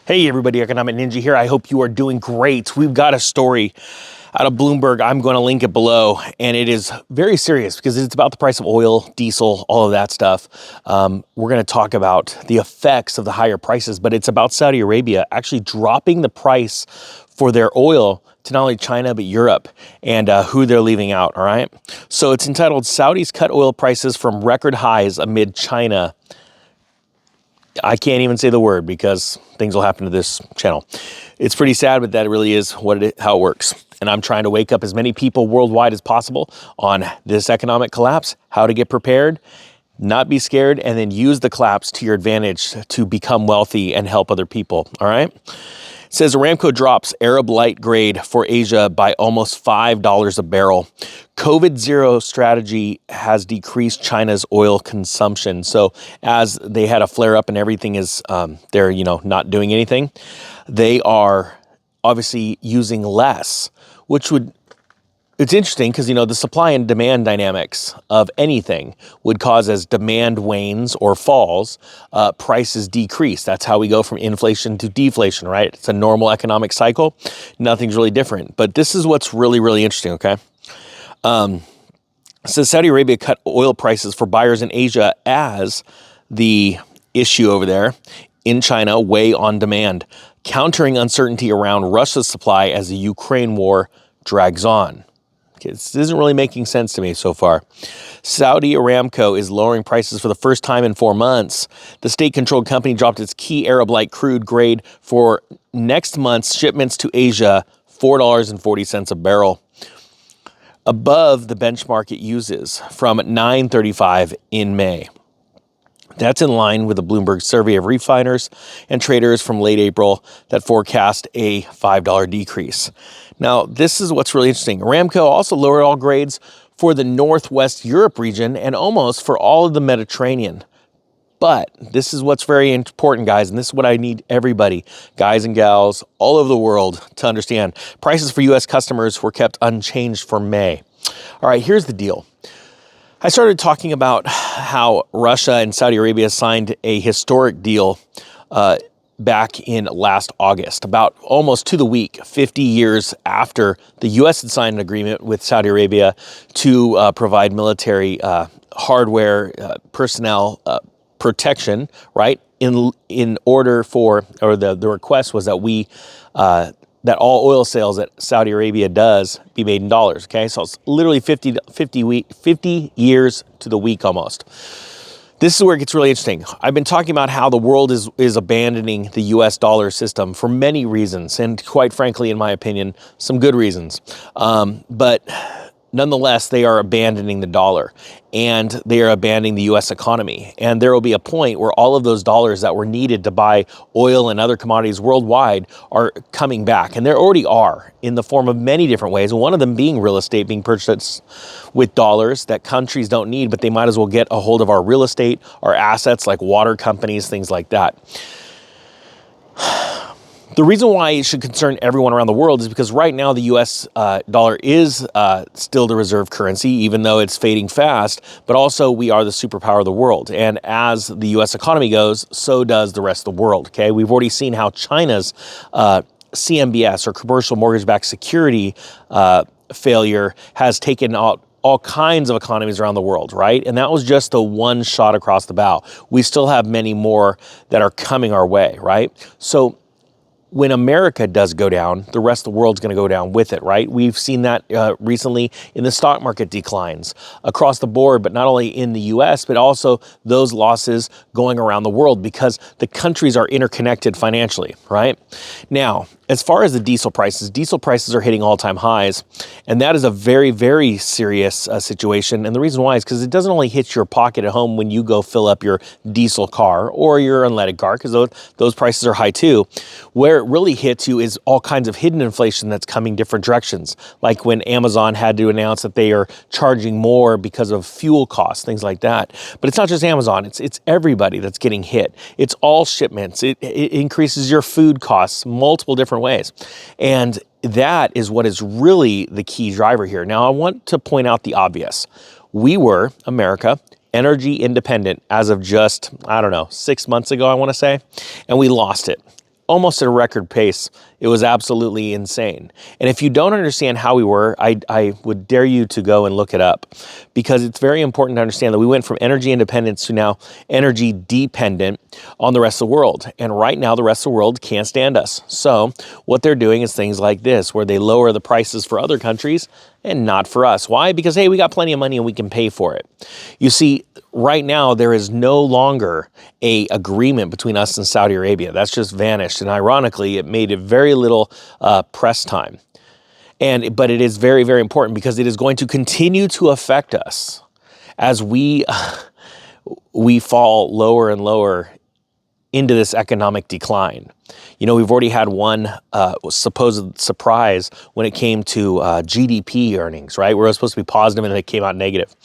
Hey everybody, Economic Ninja here. I hope you are doing great. We've got a story out of Bloomberg. I'm going to link it below, and it is very serious because it's about the price of oil, diesel, all of that stuff. We're going to talk about the effects of the higher prices, but it's about Saudi Arabia actually dropping the price for their oil to not only China, but Europe, and who they're leaving out, all right? So it's entitled, Saudis Cut Oil Prices from Record Highs Amid China. I can't even say the word because things will happen to this channel. It's pretty sad, but that really is how it works. And I'm trying to wake up as many people worldwide as possible on this economic collapse, how to get prepared, not be scared, and then use the collapse to your advantage to become wealthy and help other people, all right? It says Aramco drops Arab light grade for Asia by almost $5 a barrel. COVID zero strategy has decreased China's oil consumption. So as they had a flare up and everything is, they're, not doing anything, they are obviously using less, which would, it's interesting because, the supply and demand dynamics of anything would cause, as demand wanes or falls, prices decrease. That's how we go from inflation to deflation, right? It's a normal economic cycle. Nothing's really different. But this is what's really, really interesting, okay? So Saudi Arabia cut oil prices for buyers in Asia as the issue over there in China weigh on demand, countering uncertainty around Russia's supply as the Ukraine war drags on. This isn't really making sense to me so far. Saudi Aramco is lowering prices for the first time in 4 months. The state-controlled company dropped its key Arab light crude grade for next month's shipments to Asia, $4.40 a barrel, above the benchmark it uses from $9.35 in May. That's in line with the Bloomberg survey of refiners and traders from late April that forecast a $5 decrease. Now, this is what's really interesting. Aramco also lowered all grades for the Northwest Europe region and almost for all of the Mediterranean. But this is what's very important, guys, and this is what I need everybody, guys and gals, all over the world to understand. Prices for U.S. customers were kept unchanged for May. All right, here's the deal. I started talking about how Russia and Saudi Arabia signed a historic deal back in last August, about almost to the week, 50 years after the U.S. had signed an agreement with Saudi Arabia to provide military hardware, personnel protection, right? In order for, or the request was that we that all oil sales that Saudi Arabia does be made in dollars, okay? So it's literally 50 years to the week almost. This is where it gets really interesting. I've been talking about how the world is abandoning the US dollar system for many reasons, and quite frankly, in my opinion, some good reasons. But nonetheless, they are abandoning the dollar, and they are abandoning the U.S. economy. And there will be a point where all of those dollars that were needed to buy oil and other commodities worldwide are coming back. And there already are in the form of many different ways. One of them being real estate being purchased with dollars that countries don't need, but they might as well get a hold of our real estate, our assets like water companies, things like that. The reason why it should concern everyone around the world is because right now the U.S. dollar is still the reserve currency, even though it's fading fast, but also we are the superpower of the world. And as the U.S. economy goes, so does the rest of the world, okay? We've already seen how China's CMBS, or commercial mortgage-backed security failure, has taken out all kinds of economies around the world, right? And that was just the one shot across the bow. We still have many more that are coming our way, right? So when America does go down, the rest of the world's going to go down with it, right? We've seen that recently in the stock market declines across the board, but not only in the U.S., but also those losses going around the world because the countries are interconnected financially, right? Now, as far as the diesel prices are hitting all-time highs, and that is a very, very serious situation. And the reason why is because it doesn't only hit your pocket at home when you go fill up your diesel car or your unleaded car, because those prices are high too. Where it really hits you is all kinds of hidden inflation that's coming different directions, like when Amazon had to announce that they are charging more because of fuel costs, things like that. But it's not just Amazon, it's everybody that's getting hit. It's all shipments. It increases your food costs multiple different ways. And that is what is really the key driver here. Now, I want to point out the obvious. We were, America, energy independent as of just, 6 months ago, I want to say, and we lost it. almost at a record pace. It was absolutely insane. And if you don't understand how we were, I would dare you to go and look it up, because it's very important to understand that we went from energy independence to now energy dependent on the rest of the world. And right now, the rest of the world can't stand us. So what they're doing is things like this, where they lower the prices for other countries and not for us. Why? Because, hey, we got plenty of money and we can pay for it. You see, right now, there is no longer a agreement between us and Saudi Arabia. That's just vanished. And ironically, it made it very little press time. But it is very, very important, because it is going to continue to affect us as we fall lower and lower into this economic decline. You know, we've already had one supposed surprise when it came to GDP earnings, right? We're supposed to be positive and it came out negative.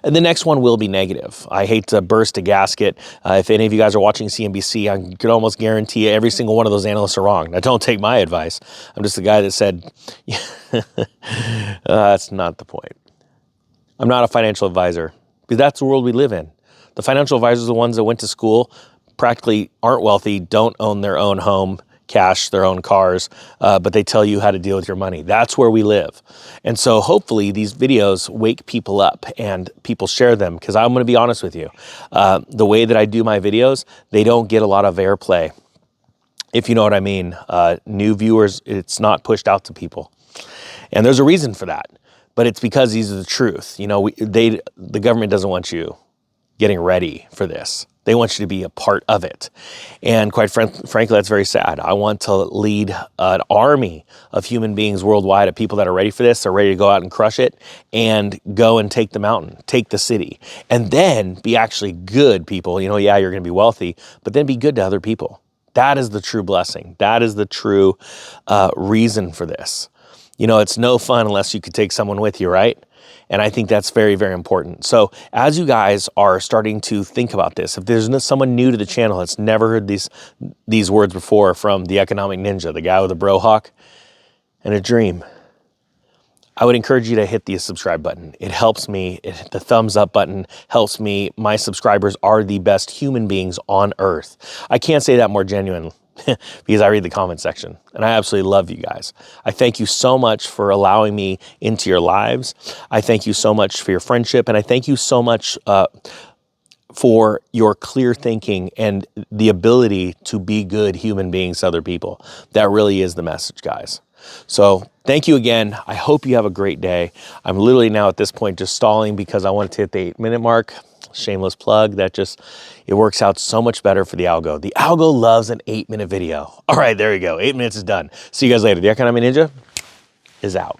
And the next one will be negative. I hate to burst a gasket. If any of you guys are watching CNBC, I could almost guarantee every single one of those analysts are wrong. Now, don't take my advice. I'm just the guy that said, that's not the point. I'm not a financial advisor, because that's the world we live in. The financial advisors are the ones that went to school, practically aren't wealthy, don't own their own home, cash, their own cars, but they tell you how to deal with your money. That's where we live. And so hopefully these videos wake people up and people share them, because I'm going to be honest with you. The way that I do my videos, they don't get a lot of airplay, if you know what I mean. New viewers, it's not pushed out to people. And there's a reason for that. But it's because these are the truth. You know, the government doesn't want you getting ready for this. They want you to be a part of it. And quite frankly, that's very sad. I want to lead an army of human beings worldwide, of people that are ready for this, are ready to go out and crush it, and go and take the mountain, take the city, and then be actually good people. You know, yeah, you're going to be wealthy, but then be good to other people. That is the true blessing. That is the true reason for this. You know, it's no fun unless you could take someone with you, right? And I think that's very, very important. So as you guys are starting to think about this, if there's someone new to the channel that's never heard these words before from the Economic Ninja, the guy with the brohawk and a dream, I would encourage you to hit the subscribe button. It helps me. The thumbs up button helps me. My subscribers are the best human beings on earth. I can't say that more genuinely, because I read the comment section, and I absolutely love you guys. I thank you so much for allowing me into your lives. I thank you so much for your friendship, and I thank you so much for your clear thinking and the ability to be good human beings to other people. That really is the message, guys. So thank you again. I hope you have a great day. I'm literally now at this point just stalling because I wanted to hit the 8-minute mark. Shameless plug. It works out so much better for the algo. The algo loves an 8-minute video. All right, there you go. 8 minutes is done. See you guys later. The Economic Ninja is out.